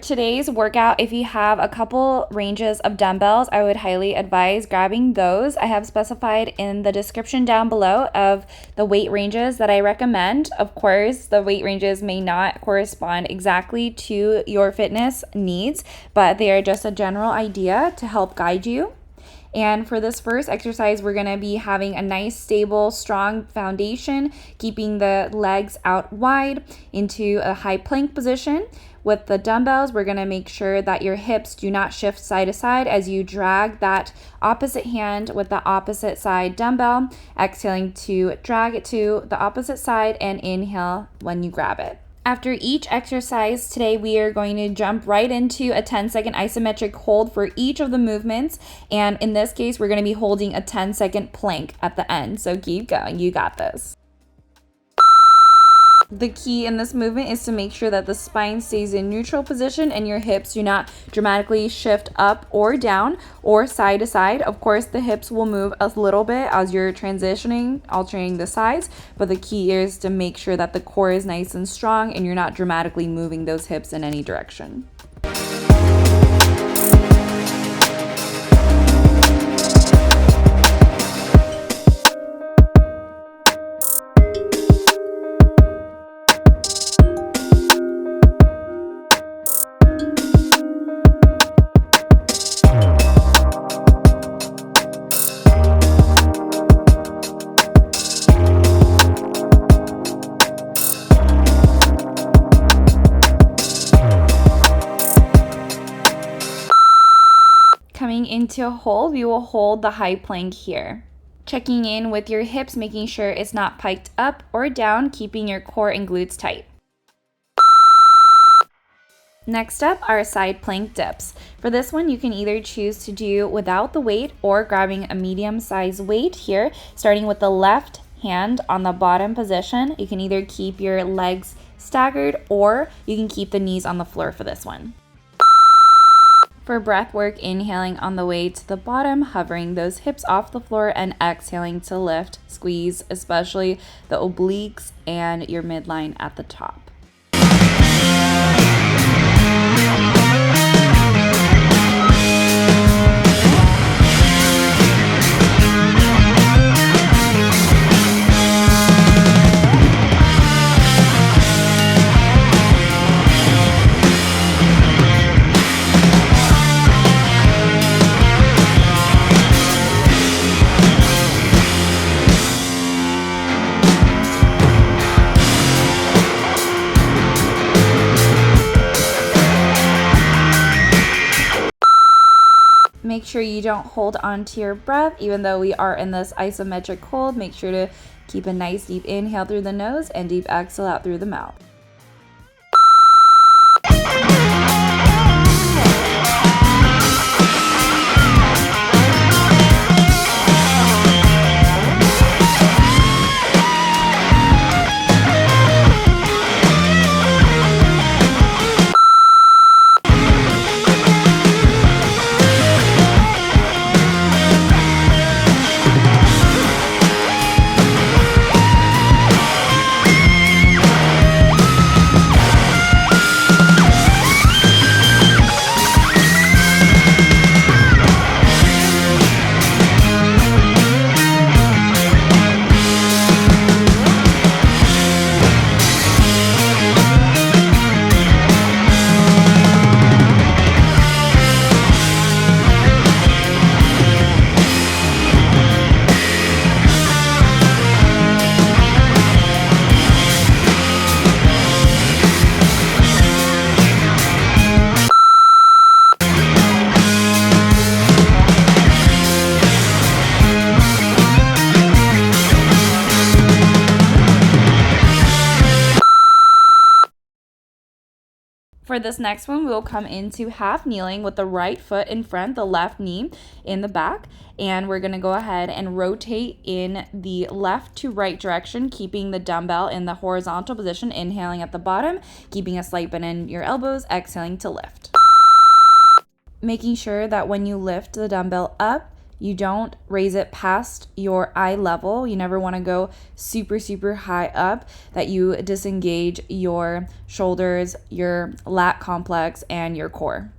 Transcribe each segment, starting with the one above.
today's workout, if you have a couple ranges of dumbbells, I would highly advise grabbing those. I have specified in the description down below of the weight ranges that I recommend. Of course, the weight ranges may not correspond exactly to your fitness needs, but they are just a general idea to help guide you. And for this first exercise, we're going to be having a nice, stable, strong foundation, keeping the legs out wide into a high plank position. With the dumbbells, we're going to make sure that your hips do not shift side to side as you drag that opposite hand with the opposite side dumbbell, exhaling to drag it to the opposite side and inhale when you grab it. After each exercise today, we are going to jump right into a 10-second isometric hold for each of the movements. And in this case, we're going to be holding a 10-second plank at the end. So keep going. You got this. The key in this movement is to make sure that the spine stays in neutral position and your hips do not dramatically shift up or down or side to side. Of course, the hips will move a little bit as you're transitioning, alternating the sides, but the key is to make sure that the core is nice and strong and you're not dramatically moving those hips in any direction. Coming into a hold, we will hold the high plank here. Checking in with your hips, making sure it's not piked up or down, keeping your core and glutes tight. Next up are side plank dips. For this one, you can either choose to do without the weight or grabbing a medium size weight here, starting with the left hand on the bottom position. You can either keep your legs staggered or you can keep the knees on the floor for this one. For breath work, inhaling on the way to the bottom, hovering those hips off the floor and exhaling to lift, squeeze, especially the obliques and your midline at the top. Make sure you don't hold on to your breath, even though we are in this isometric hold. Make sure to keep a nice deep inhale through the nose and deep exhale out through the mouth. For this next one, we'll come into half kneeling with the right foot in front, the left knee in the back, and we're going to go ahead and rotate in the left to right direction, keeping the dumbbell in the horizontal position, inhaling at the bottom, keeping a slight bend in your elbows, exhaling to lift. Making sure that when you lift the dumbbell up, You don't raise it past your eye level. You never want to go super, super high up that you disengage your shoulders, your lat complex, and your core.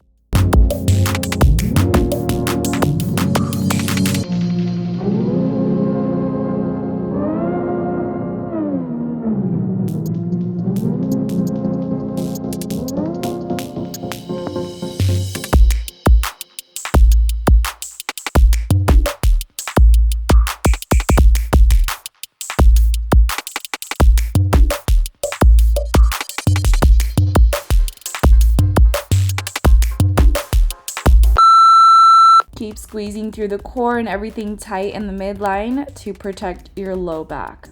Keep squeezing through the core and everything tight in the midline to protect your low back.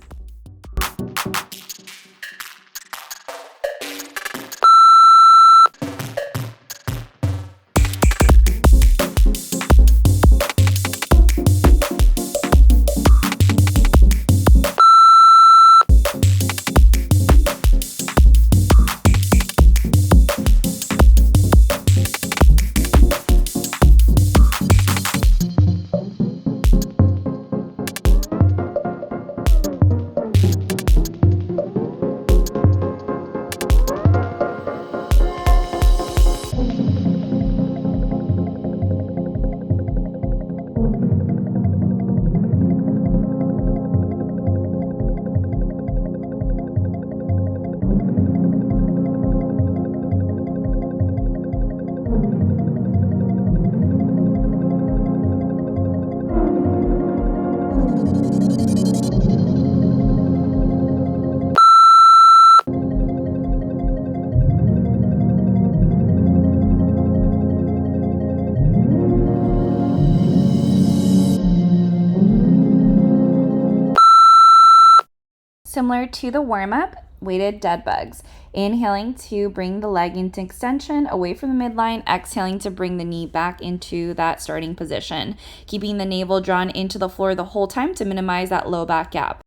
Similar to the warm-up, weighted dead bugs. Inhaling to bring the leg into extension away from the midline, exhaling to bring the knee back into that starting position, keeping the navel drawn into the floor the whole time to minimize that low back gap.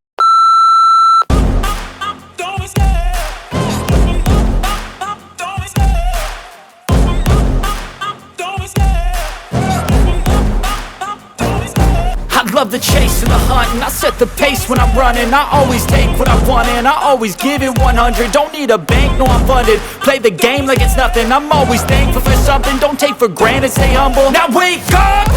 Love the chase and the hunt, and I set the pace when I'm running. I always take what I want and I always give it 100. Don't need a bank, no I'm funded. Play the game like it's nothing. I'm always thankful for something. Don't take for granted, stay humble. Now wake up!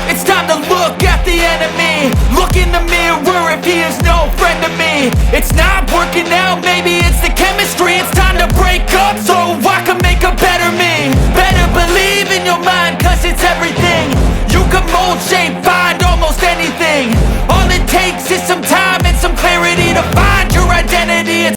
It's time to look at the enemy. Look in the mirror if he is no friend to me. It's not working out, maybe it's the chemistry. It's time to break up so I can make a better me. Better believe in your mind, cause it's everything. You can mold, shape, find almost anything. All it takes is some time and some clarity to find your identity.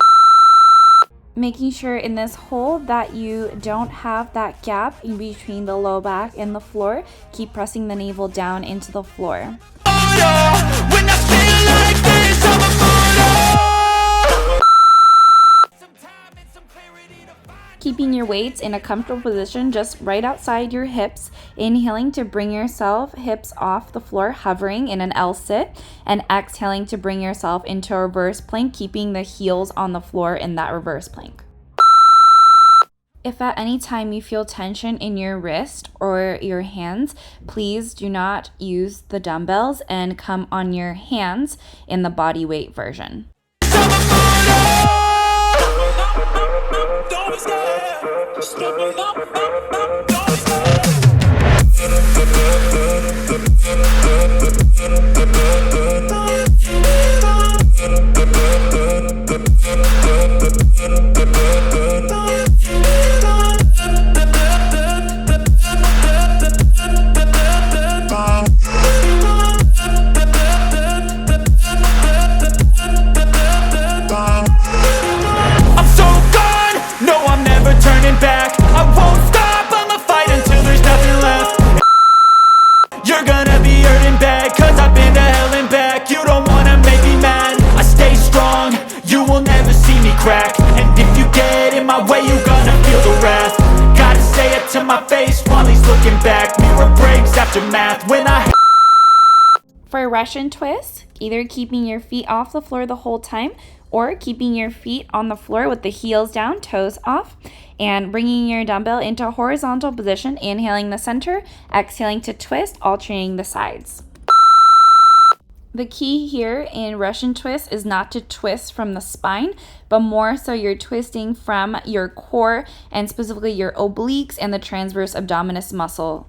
Making sure in this hold that you don't have that gap in between the low back and the floor. Keep pressing the navel down into the floor. When I feel like this, I'm Keeping your weights in a comfortable position just right outside your hips. Inhaling to bring yourself hips off the floor, hovering in an L sit, and exhaling to bring yourself into a reverse plank, keeping the heels on the floor in that reverse plank. If at any time you feel tension in your wrist or your hands, please do not use the dumbbells and come on your hands in the body weight version. Crack. And if you get in my way, you gonna feel the wrath. Gotta say it to my face while he's looking back. Mirror breaks after math when I... For a Russian twist, either keeping your feet off the floor the whole time or keeping your feet on the floor with the heels down, toes off, and bringing your dumbbell into a horizontal position, inhaling the center, exhaling to twist, alternating the sides. The key here in Russian twist is not to twist from the spine, but more so you're twisting from your core and specifically your obliques and the transverse abdominis muscle.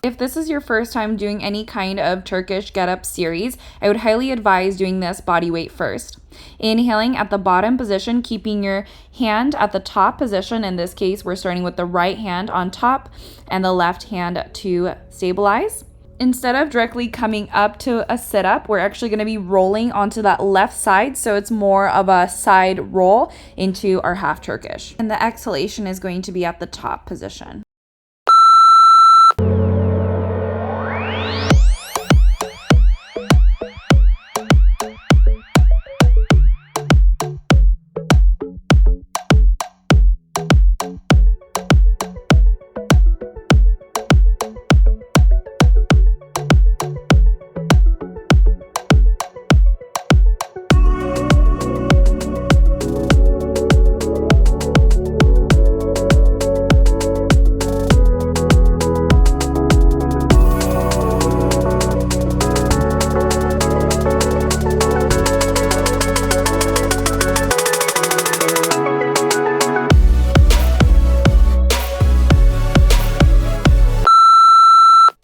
If this is your first time doing any kind of Turkish get-up series, I would highly advise doing this body weight first. Inhaling at the bottom position, keeping your hand at the top position. In this case, we're starting with the right hand on top and the left hand to stabilize. Instead of directly coming up to a sit-up, we're actually going to be rolling onto that left side, so it's more of a side roll into our half Turkish. And the exhalation is going to be at the top position.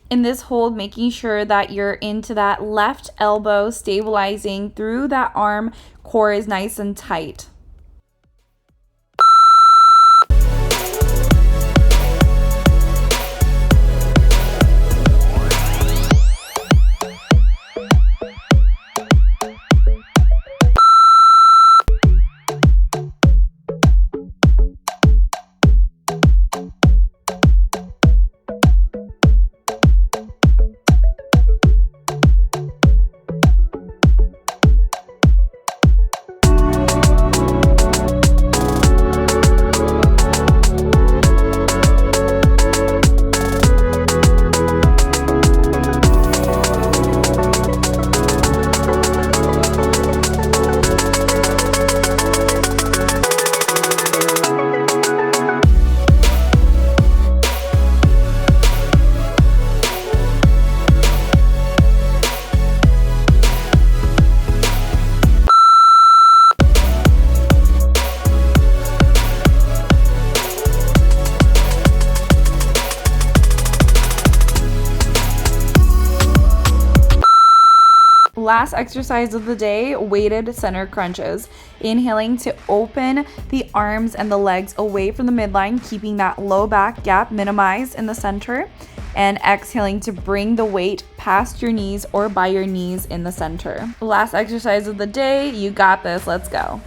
In this hold, making sure that you're into that left elbow, stabilizing through that arm, core is nice and tight. Last exercise of the day, weighted center crunches. Inhaling to open the arms and the legs away from the midline, keeping that low back gap minimized in the center. And exhaling to bring the weight past your knees or by your knees in the center. Last exercise of the day, you got this, let's go.